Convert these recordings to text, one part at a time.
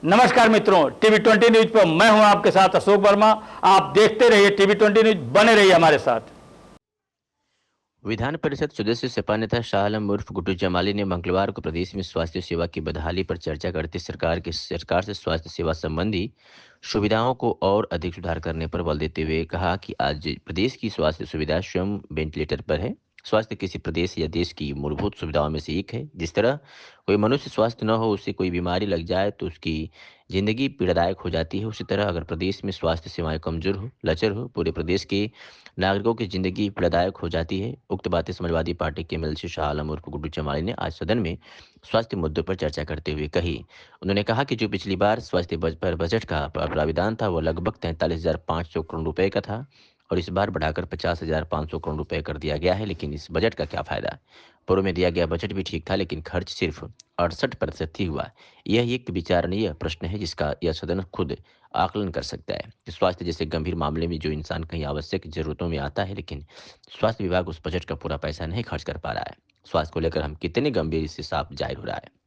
नमस्कार मित्रों, TV 20 news पर मैं हूं आपके साथ अशोक वर्मा। आप देखते रहिए टीवी 20 न्यूज, बने रहिए हमारे साथ। विधान परिषद सदस्य सपा नेता शाह आलम उर्फ गुड्डू जमाली ने मंगलवार को प्रदेश में स्वास्थ्य सेवा की बदहाली पर चर्चा करते सरकार से स्वास्थ्य सेवा संबंधी सुविधाओं को और अधिक सुधार करने पर बल देते हुए कहा कि आज प्रदेश की स्वास्थ्य सुविधा स्वयं वेंटिलेटर पर है। स्वास्थ्य किसी प्रदेश या देश की मूलभूत सुविधाओं में से एक है। जिस तरह कोई मनुष्य स्वस्थ न हो, उससे कोई बीमारी लग जाए तो उसकी जिंदगी पीड़ादायक हो जाती है, उसी तरह अगर प्रदेश में स्वास्थ्य सेवाएं कमजोर हो, लचर हो, पूरे प्रदेश के नागरिकों की जिंदगी पीड़ादायक हो जाती है। उक्त बातें समाजवादी पार्टी के एमएलसी शाह आलम उर्फ गुड्डू चमाली ने आज सदन में स्वास्थ्य मुद्दों पर चर्चा करते हुए कही। उन्होंने कहा कि जो पिछली बार स्वास्थ्य बजट का प्राविधान था वो लगभग 43,500 करोड़ रुपए का था और इस बार बढ़ाकर 50,500 करोड़ रुपए कर दिया गया है। लेकिन इस बजट का क्या फायदा? पूर्व में दिया गया बजट भी ठीक था, लेकिन खर्च सिर्फ 68% ही हुआ। यह एक विचारणीय प्रश्न है जिसका यह सदन खुद आकलन कर सकता है कि स्वास्थ्य जैसे गंभीर मामले में जो इंसान कहीं आवश्यक जरूरतों में आता है, लेकिन स्वास्थ्य विभाग उस बजट का पूरा पैसा नहीं खर्च कर पा रहा है। स्वास्थ्य को लेकर हम कितने गंभीर, इससे साफ जाहिर हो रहा है।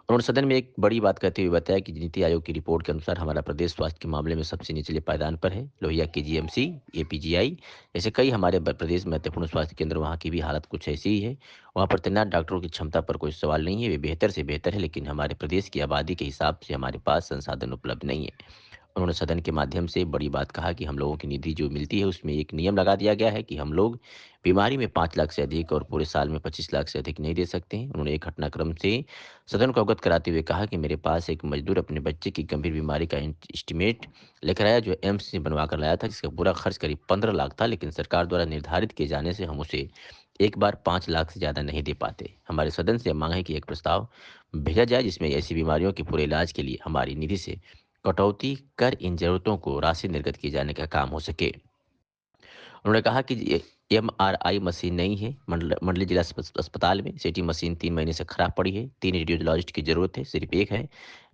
उन्होंने सदन में एक बड़ी बात कहते हुए बताया कि नीति आयोग की रिपोर्ट के अनुसार हमारा प्रदेश स्वास्थ्य के मामले में सबसे निचले पायदान पर है। लोहिया के जीएमसी, एपीजीआई जैसे कई हमारे प्रदेश में महत्वपूर्ण स्वास्थ्य केंद्र, वहाँ की भी हालत कुछ ऐसी ही है। वहाँ पर तैनात डॉक्टरों की क्षमता पर कोई सवाल नहीं है, वे बेहतर से बेहतर है, लेकिन हमारे प्रदेश की आबादी के हिसाब से हमारे पास संसाधन उपलब्ध नहीं है। उन्होंने सदन के माध्यम से बड़ी बात कहा कि हम लोगों की निधि जो मिलती है उसमें एक नियम लगा दिया गया है कि हम लोग बीमारी में 5 लाख से अधिक और पूरे साल में 25 लाख से अधिक नहीं दे सकते हैं। उन्होंने एक घटनाक्रम से सदन को अवगत कराते हुए कहा कि मेरे पास एक मजदूर अपने बच्चे की गंभीर बीमारी का एस्टिमेट लेकर आया जो एम्स से बनवा कर लाया था, जिसका पूरा खर्च करीब 15 लाख था, लेकिन सरकार द्वारा निर्धारित किए जाने से हम उसे एक बार 5 लाख से ज़्यादा नहीं दे पाते। हमारे सदन से मांग है कि एक प्रस्ताव भेजा जाए जिसमें ऐसी बीमारियों के पूरे इलाज के लिए हमारी निधि से कटौती कर इन जरूरतों को राशि निर्गत किए जाने का काम हो सके। उन्होंने कहा कि ये एमआरआई मशीन नहीं है। मंडली जिला अस्पताल में सीटी मशीन 3 महीने से खराब पड़ी है। 3 रेडियोलॉजिस्ट की जरूरत है, सिर्फ एक है।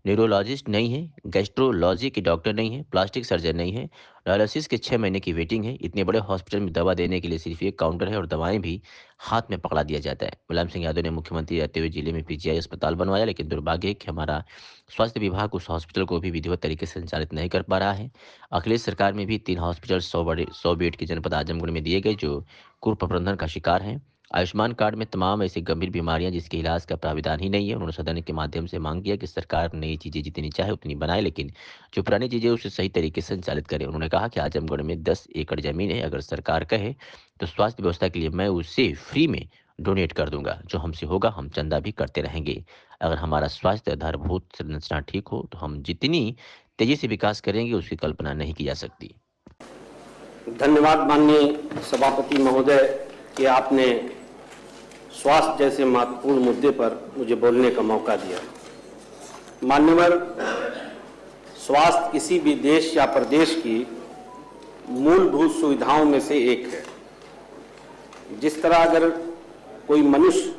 न्यूरोलॉजिस्ट नहीं है, गैस्ट्रोलॉजी के डॉक्टर नहीं है, प्लास्टिक सर्जन नहीं है, डायलिसिस के 6 महीने की वेटिंग है। इतने बड़े हॉस्पिटल में दवा देने के लिए सिर्फ एक काउंटर है और दवाएं भी हाथ में पकड़ा दिया जाता है। मुलायम सिंह यादव ने मुख्यमंत्री रहते हुए जिले में पीजीआई अस्पताल बनवाया, लेकिन दुर्भाग्य है कि हमारा स्वास्थ्य विभाग उस हॉस्पिटल को भी विधिवत तरीके से संचालित नहीं कर पा रहा है। अखिलेश सरकार में भी 3 हॉस्पिटल 100 बेड की जनपद आजमगढ़ में दिए गए जो कुप्रबंधन का शिकार हैं। आयुष्मान कार्ड में तमाम ऐसी गंभीर बीमारियां जिसके इलाज का प्राविधान ही नहीं है। उन्होंने सदन के माध्यम से मांग किया कि सरकार नई चीजें जितनी चाहे उतनी बनाए, लेकिन जो पुरानी चीजें उसे सही तरीके से संचालित करे। उन्होंने कहा कि आजमगढ़ में 10 एकड़ जमीन है, अगर सरकार कहे तो स्वास्थ्य व्यवस्था के लिए मैं उसे फ्री में डोनेट कर दूंगा। जो हमसे होगा हम चंदा भी करते रहेंगे। अगर हमारा स्वास्थ्य आधारभूत संरचना ठीक हो तो हम जितनी तेजी से विकास करेंगे उसकी कल्पना नहीं की जा सकती। धन्यवाद माननीय सभापति महोदय कि आपने स्वास्थ्य जैसे महत्वपूर्ण मुद्दे पर मुझे बोलने का मौका दिया। मान्यवर, स्वास्थ्य किसी भी देश या प्रदेश की मूलभूत सुविधाओं में से एक है। जिस तरह अगर कोई मनुष्य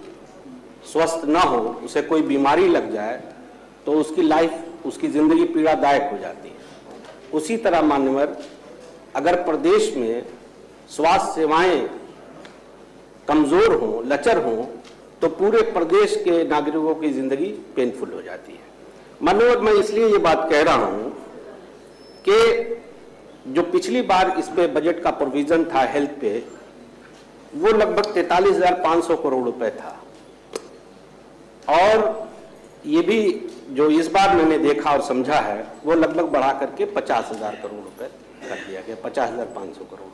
स्वस्थ ना हो, उसे कोई बीमारी लग जाए तो उसकी लाइफ, उसकी जिंदगी पीड़ादायक हो जाती है। उसी तरह मान्यवर, अगर प्रदेश में स्वास्थ्य सेवाएं कमजोर हों, लचर हों, तो पूरे प्रदेश के नागरिकों की जिंदगी पेनफुल हो जाती है। माननीय, मैं इसलिए ये बात कह रहा हूं कि जो पिछली बार इस पे बजट का प्रोविजन था हेल्थ पे, वो लगभग 43,500 करोड़ रुपए था, और ये भी जो इस बार मैंने देखा और समझा है वो लगभग बढ़ा करके 50,000 करोड़ रुपए कर दिया गया, 50,500 करोड़।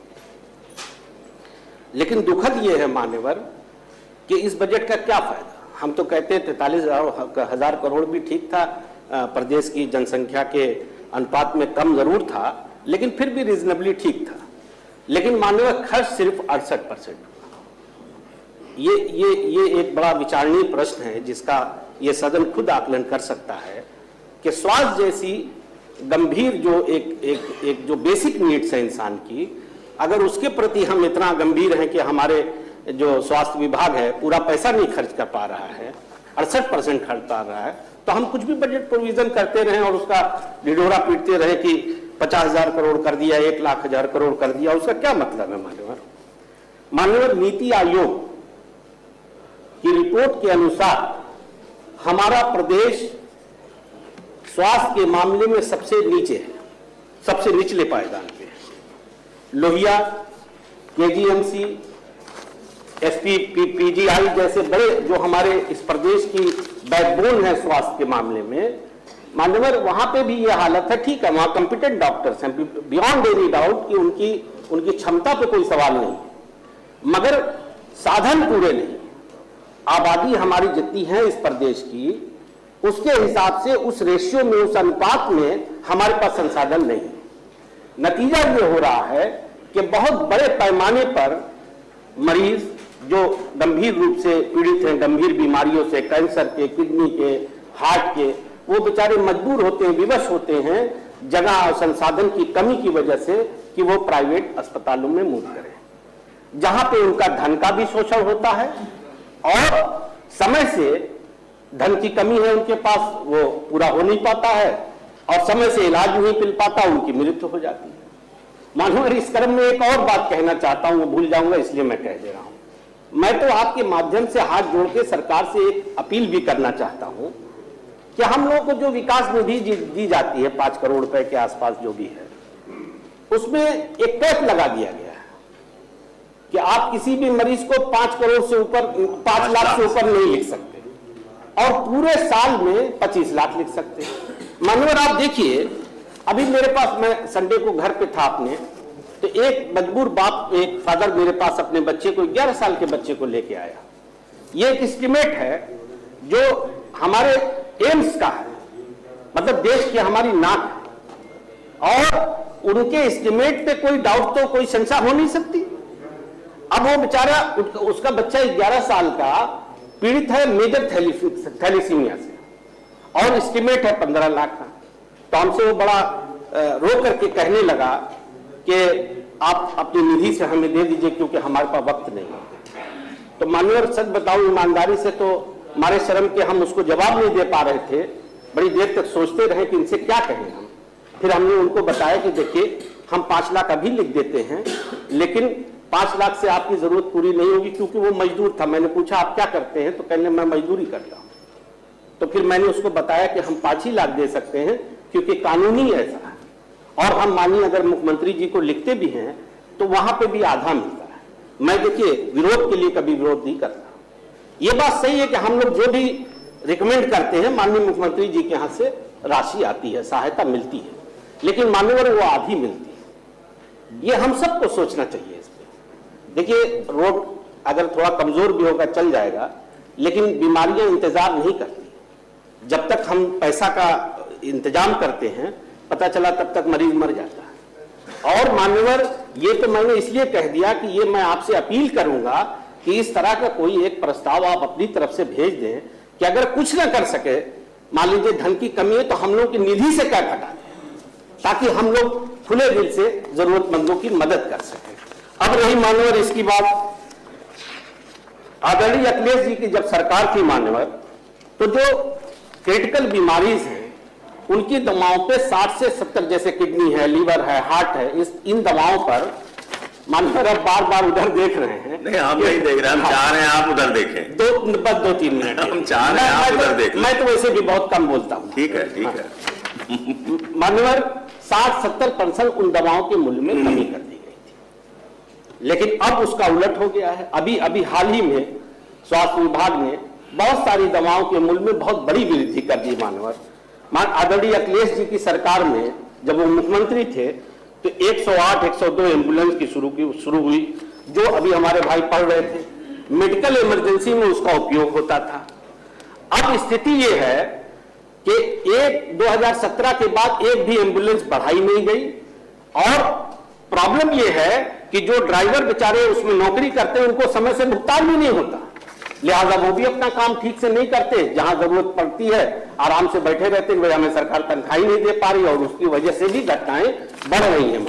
लेकिन दुखद ये है मान्यवर कि इस बजट का क्या फायदा। हम तो कहते हैं 43,000 करोड़ भी ठीक था, प्रदेश की जनसंख्या के अनुपात में कम जरूर था, लेकिन फिर भी रीजनेबली ठीक था। लेकिन मान्यवर, खर्च सिर्फ 68% हुआ। ये एक बड़ा विचारणीय प्रश्न है जिसका ये सदन खुद आकलन कर सकता है कि स्वास्थ्य जैसी गंभीर जो एक जो बेसिक नीड्स है इंसान की, अगर उसके प्रति हम इतना गंभीर हैं कि हमारे जो स्वास्थ्य विभाग है पूरा पैसा नहीं खर्च कर पा रहा है, 68% खर्च कर रहा है, तो हम कुछ भी बजट प्रोविजन करते रहे और उसका ढिढोरा पीटते रहे कि 50,000 करोड़ कर दिया, 1,00,000 करोड़ कर दिया, उसका क्या मतलब है मान्यवर? मान्यवर, नीति आयोग की रिपोर्ट के अनुसार हमारा प्रदेश स्वास्थ्य के मामले में सबसे नीचे है, सबसे निचले पायदान पे है। लोहिया, केजीएमसी, एसपीपीजीआई जैसे बड़े जो हमारे इस प्रदेश की बैकबोन है स्वास्थ्य के मामले में, मान्यवर वहां पे भी ये हालत है। ठीक है, वहां कॉम्पिटेंट डॉक्टर्स हैं, बियॉन्ड एनी डाउट कि उनकी क्षमता पे कोई सवाल नहीं, मगर साधन पूरे नहीं। आबादी हमारी जितनी है इस प्रदेश की, उसके हिसाब से उस रेशियो में, उस अनुपात में हमारे पास संसाधन नहीं। नतीजा ये हो रहा है कि बहुत बड़े पैमाने पर मरीज जो गंभीर रूप से पीड़ित हैं, गंभीर बीमारियों से, कैंसर के, किडनी के, हार्ट के, वो बेचारे मजबूर होते हैं, विवश होते हैं जगह और संसाधन की कमी की वजह से कि वो प्राइवेट अस्पतालों में मूव करें, जहां पे उनका धन का भी शोषण होता है और समय से धन की कमी है उनके पास, वो पूरा हो नहीं पाता है और समय से इलाज नहीं मिल पाता, उनकी मृत्यु हो जाती है। मानो इस क्रम में एक और बात कहना चाहता हूं, वो भूल जाऊंगा इसलिए मैं कह दे रहा हूं। मैं तो आपके माध्यम से हाथ जोड़ के सरकार से एक अपील भी करना चाहता हूं कि हम लोगों को जो विकास निधि दी जाती है 5 करोड़ रुपए के आसपास जो भी है, उसमें एक कैप लगा दिया गया है कि आप किसी भी मरीज को 5 करोड़ से ऊपर, 5 लाख से ऊपर नहीं लिख सकते और पूरे साल में 25 लाख लिख सकते हैं। मानवर आप देखिए, अभी मेरे पास, मैं संडे को घर पे था अपने, तो एक मजबूर बाप, एक फादर मेरे पास अपने बच्चे को, 11 साल के बच्चे को लेके आया। ये एक एस्टिमेट है जो हमारे एम्स का है, मतलब देश की हमारी नाक है, और उनके एस्टिमेट पे कोई डाउट तो, कोई शंका हो नहीं सकती। अब वो बेचारा, उसका बच्चा 11 साल का पीड़ित है मेजर थैलीसीमिया से और एस्टिमेट है 15 लाख का। तो हमसे वो बड़ा रो करके कहने लगा कि आप अपनी निधि से हमें दे दीजिए क्योंकि हमारे पास वक्त नहीं है। तो माननीय, सच बताऊं ईमानदारी से, तो हमारे शर्म के हम उसको जवाब नहीं दे पा रहे थे। बड़ी देर तक सोचते रहे कि इनसे क्या कहें हम। फिर हमने उनको बताया कि देखिए, हम 5 लाख अभी लिख देते हैं, लेकिन 5 लाख से आपकी जरूरत पूरी नहीं होगी, क्योंकि वो मजदूर था। मैंने पूछा आप क्या करते हैं, तो कहने मैं मजदूरी करता हूं। तो फिर मैंने उसको बताया कि हम 5 ही लाख दे सकते हैं क्योंकि कानूनी ऐसा है, और हम मानिए अगर मुख्यमंत्री जी को लिखते भी हैं तो वहां पे भी आधा मिलता है। मैं देखिए विरोध के लिए कभी विरोध नहीं करता। ये बात सही है कि हम लोग जो भी रिकमेंड करते हैं माननीय मुख्यमंत्री जी के यहाँ से राशि आती है, सहायता मिलती है, लेकिन मान्यवर वो आधी मिलती है। ये हम सबको सोचना चाहिए इस पे। देखिए, रोड अगर थोड़ा कमजोर भी होगा चल जाएगा, लेकिन बीमारियां इंतजार नहीं करती। जब तक हम पैसा का इंतजाम करते हैं, पता चला तब तक मरीज मर जाता है। और मान्यवर, ये तो मैंने इसलिए कह दिया कि ये मैं आपसे अपील करूंगा कि इस तरह का कोई एक प्रस्ताव आप अपनी तरफ से भेज दें कि अगर कुछ ना कर सके, मान लीजिए धन की कमी है, तो हम लोग की निधि से क्या घटा दें, ताकि हम लोग खुले दिल से जरूरतमंदों की मदद कर सके। अब रही मान्यवर इसकी बात, आदरणीय अखिलेश जी की जब सरकार थी मान्यवर, तो जो क्रिटिकल बीमारीज हैं उनकी दवाओं पे 60 से 70, जैसे किडनी है, लीवर है, हार्ट है, इन दवाओं पर मानकर अब बार बार उधर देख रहे हैं। नहीं, हम नहीं देख रहे, हम चाह रहे हैं आप उधर देखें। बस 2-3 मिनट हम चाह रहे हैं आप उधर देखें। मैं तो वैसे भी बहुत कम बोलता हूँ। ठीक है, ठीक है। मान्यवर, 60-70% उन दवाओं के मूल्य में कमी कर दी गई थी, लेकिन अब उसका उलट हो गया है। अभी हाल ही में स्वास्थ्य विभाग ने बहुत सारी दवाओं के मूल्य में बहुत बड़ी वृद्धि कर दी। मान्यवर, आदरणीय अखिलेश जी की सरकार में जब वो मुख्यमंत्री थे तो 108-102 एम्बुलेंस की शुरू हुई, जो अभी हमारे भाई पढ़ रहे थे, मेडिकल इमरजेंसी में उसका उपयोग होता था। अब स्थिति ये है कि 2017 के बाद एक भी एम्बुलेंस बढ़ाई नहीं गई, और प्रॉब्लम ये है कि जो ड्राइवर बेचारे उसमें नौकरी करते हैं उनको समय से भुगतान भी नहीं होता, लिहाजा वो भी अपना काम ठीक से नहीं करते। जहां जरूरत पड़ती है आराम से बैठे रहते हैं, हमें सरकार तनख्वाही नहीं दे पा रही, और उसकी वजह से भी घटनाएं बढ़ रही हैं।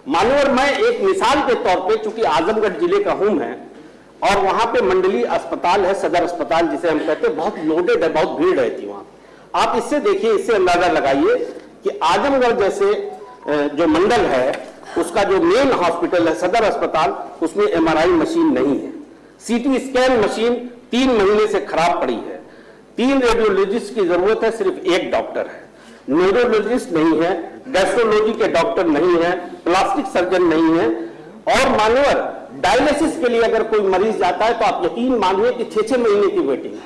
मानवर, मैं एक मिसाल के तौर पे, चूंकि आजमगढ़ जिले का हूं मैं, और वहां पे मंडली अस्पताल है, सदर अस्पताल जिसे हम कहते हैं, बहुत लोडेड है, बहुत भीड़ रहती है वहां। आप इससे देखिए, इससे अंदाजा लगाइए कि आजमगढ़ जैसे जो मंडल है, उसका जो मेन हॉस्पिटल है सदर अस्पताल, उसमें MRI मशीन नहीं है, CT स्कैन मशीन 3 महीने से खराब पड़ी है, 3 रेडियोलॉजिस्ट की जरूरत है, सिर्फ 1 डॉक्टर है। न्यूरोलॉजिस्ट नहीं है, गैस्ट्रोलॉजी के डॉक्टर नहीं है, प्लास्टिक सर्जन नहीं है। और मान्यवर डायलिसिस के लिए अगर कोई मरीज जाता है तो आप यकीन मानिए कि 6-6 महीने की वेटिंग है।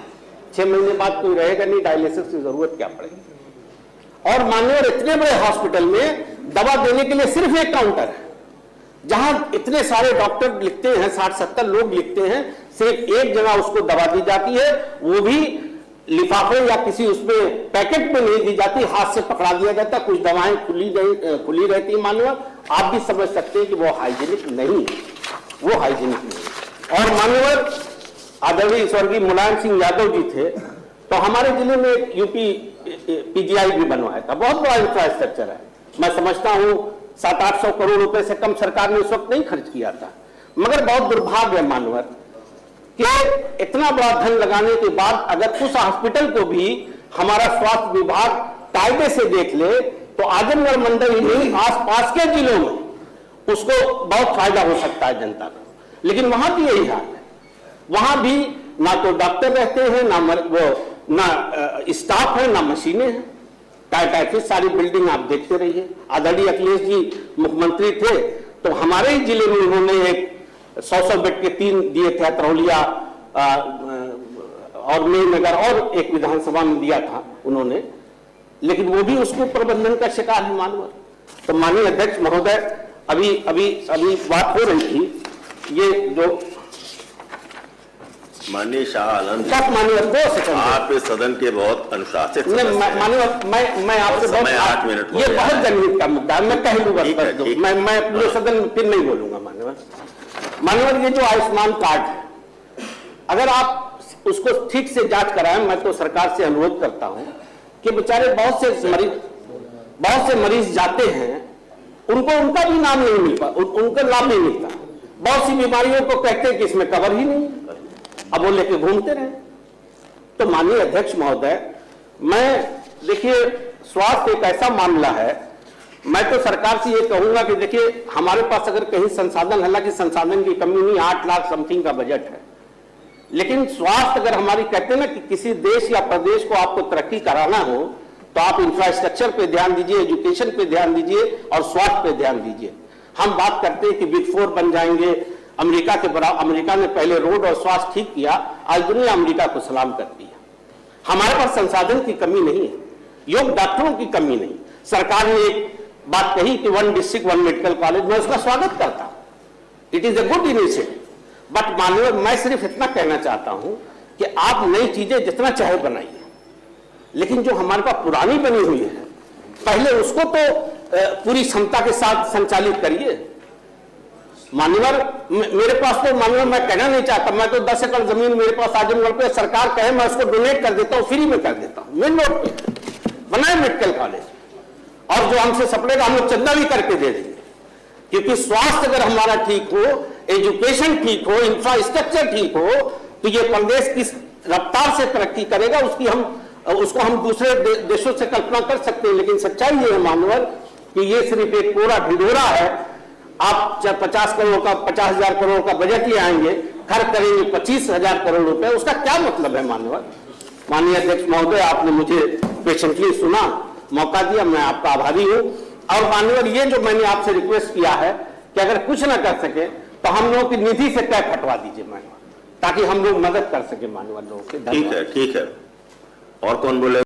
6 महीने बाद कोई रहेगा नहीं, डायलिसिस की जरूरत क्या पड़ेगी। और मान्यवर इतने बड़े हॉस्पिटल में दवा देने के लिए सिर्फ एक काउंटर है, जहां इतने सारे डॉक्टर लिखते हैं, 60-70 लोग लिखते हैं, सिर्फ एक जगह उसको दवा दी जाती है, वो भी लिफाफे या किसी उसमें पैकेट में नहीं दी जाती, हाथ से पकड़ा दिया जाता। कुछ दवाएं खुली रहती है मान्यवर, आप भी समझ सकते हैं कि वो हाइजीनिक नहीं है, वो हाइजीनिक नहीं। और मान्यवर आदरणीय स्वर्गीय मुलायम सिंह यादव जी थे, तो हमारे जिले में एक यूपी पीजीआई भी बनवाया था, बहुत बड़ा इंफ्रास्ट्रक्चर है। मैं समझता हूं 700-800 करोड़ रुपए से कम सरकार ने उस वक्त नहीं खर्च किया था। मगर बहुत दुर्भाग्य है मान्यवर कि इतना बड़ा धन लगाने के बाद अगर उस हॉस्पिटल को भी हमारा स्वास्थ्य विभाग कायदे से देख ले तो आजमगढ़ मंडल ही नहीं, आसपास के जिलों में उसको बहुत फायदा हो सकता है जनता को। लेकिन वहां भी यही हाल है, वहां भी ना तो डॉक्टर रहते हैं, ना स्टाफ है, ना मशीनें हैं। टाइफाइड सारी बिल्डिंग आप देखते रहिए। आदरणीय अखिलेश जी मुख्यमंत्री थे तो हमारे ही जिले में उन्होंने एक 100 बेड के 3 दिए थे, तरौलिया और मेरनगर और एक विधानसभा में दिया था उन्होंने, लेकिन वो भी उसको प्रबंधन का शिकार है मानवर। तो माननीय अध्यक्ष महोदय, अभी बात हो रही थी, ये जो माननीय शाह आलम, माननीय 2 सेकंड आप इस सदन के बहुत अनुशासित माननीय मैं आपसे समय 8 मिनट, ये बहुत जनहित का मुद्दा है, मैं कह लूंगा, मैं पूरे सदन में फिर नहीं बोलूंगा। माननीय ये जो आयुष्मान कार्ड है, अगर आप उसको ठीक से जांच कराएं, मैं तो सरकार से अनुरोध करता हूं कि बेचारे बहुत से मरीज जाते हैं, उनको उनका भी नाम नहीं मिलता, उनका लाभ नहीं मिलता। बहुत सी बीमारियों को कहते हैं कि इसमें कवर ही नहीं, अब वो लेके घूमते रहे। तो माननीय अध्यक्ष महोदय, मैं देखिए स्वास्थ्य एक ऐसा मामला है, मैं तो सरकार से ये कहूंगा कि देखिए हमारे पास अगर कहीं संसाधन, हालांकि संसाधन की कमी नहीं, 8 लाख समथिंग का बजट है, लेकिन स्वास्थ्य अगर हमारी कहते हैं ना कि किसी देश या प्रदेश को आपको तरक्की कराना हो तो आप इंफ्रास्ट्रक्चर पे ध्यान दीजिए, एजुकेशन पे ध्यान दीजिए और स्वास्थ्य पे ध्यान दीजिए। हम बात करते हैं कि बिग 4 बन जाएंगे, अमेरिका के बराबर। अमेरिका ने पहले रोड और स्वास्थ्य ठीक किया, आज दुनिया अमेरिका को सलाम करती है। हमारे पास संसाधन की कमी नहीं है, योग्य डॉक्टरों की कमी नहीं। सरकार ने एक बात कही कि 1 डिस्ट्रिक्ट 1 मेडिकल कॉलेज, मैं उसका स्वागत करता हूं, it is a good initiative. But माननीय, मैं सिर्फ इतना कहना चाहता हूं कि आप नई चीजें जितना चाहे बनाइए, लेकिन जो हमारे पास पुरानी बनी हुई है पहले उसको तो पूरी क्षमता के साथ संचालित करिए। मान्यवर मेरे पास तो मान्यवर, मैं कहना नहीं चाहता, मैं तो 10 एकड़ जमीन मेरे पास आजमगढ़ पे, सरकार कहे मैं उसको डोनेट कर देता हूं, फ्री में कर देता हूं, मेन रोड पे बनाए मेडिकल कॉलेज, और जो हमसे सपड़ेगा हम लोग चंदा भी करके दे देंगे। क्योंकि स्वास्थ्य अगर हमारा ठीक हो, एजुकेशन ठीक हो, इंफ्रास्ट्रक्चर ठीक हो, तो ये प्रदेश किस रफ्तार से तरक्की करेगा उसको हम दूसरे देशों से कल्पना कर सकते हैं। लेकिन सच्चाई ये है मानवर कि ये सिर्फ एक कोरा ढिढोरा है। आप 50 करोड़ का 50,000 करोड़ का बजट ले आएंगे, खर्च करेंगे 25,000 करोड़ रुपए, उसका क्या मतलब है मानवर। माननीय अध्यक्ष महोदय, आपने मुझे पेशेंटली सुना, मौका दिया, मैं आपका आभारी हूं। और माननीय, ये जो मैंने आपसे रिक्वेस्ट किया है कि अगर कुछ ना कर सके तो हम लोगों की निधि से टैक्स हटवा दीजिए माननीय, ताकि हम लोग मदद कर सके माननीय लोगों के। ठीक है, ठीक है। और कौन बोले?